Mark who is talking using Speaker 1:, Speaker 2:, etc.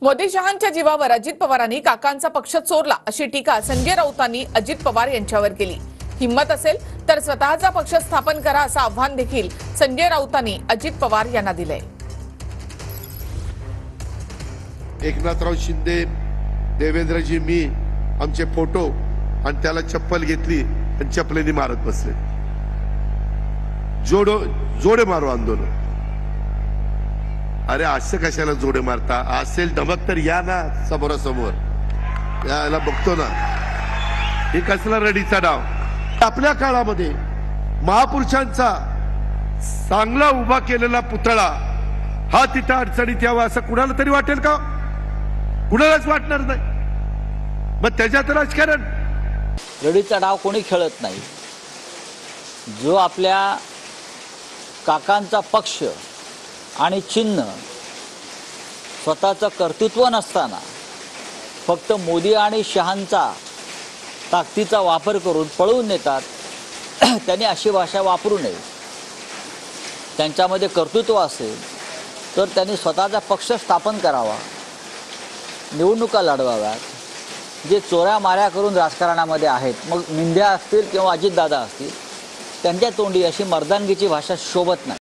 Speaker 1: मोदी शहांच्या जीवावर अजित पवारांनी काकांचा पक्ष चोरला अशी टीका संजय राऊतांनी अजित पवार यांच्यावर केली। हिम्मत असेल तर स्वतःचा पक्ष स्थापन करा असं आव्हान देखील संजय राऊतांनी अजित पवार यांना दिलंय।
Speaker 2: एकनाथराव शिंदे, देवेंद्रजी, मी आमचे फोटो आणि त्याला चप्पल घेतली आणि चप्पलेने मारत बसले। जोडे मारो आंदोलन। अरे असं कशाला जोडे मारता? असेल धमक तर या ना समोरासमोर, याला बघतो ना। हे कसला रडीचा डाव? आपल्या काळामध्ये महापुरुषांचा चांगला उभा केलेला पुतळा हा तिथं अडचणीत यावा असं कुणाला तरी वाटेल का? कुणालाच वाटणार नाही। मग त्याच्यात राजकारण
Speaker 3: रडीचा डाव कोणी खेळत नाही। जो आपल्या काकांचा पक्ष आणि चिन्ह स्वतःचं कर्तृत्व नसताना फक्त मोदी आणि शहांचा ताकदीचा वापर करून पळवून नेतात, त्यांनी अशी भाषा वापरू नये। त्यांच्यामध्ये कर्तृत्व असेल तर त्यांनी स्वतःचा पक्ष स्थापन करावा, निवडणुका लढवाव्यात। जे चोऱ्या माऱ्या करून राजकारणामध्ये आहेत, मग मिंध्या असतील किंवा अजितदादा असतील, त्यांच्या तोंडी अशी मर्दानगीची भाषा शोभत नाही।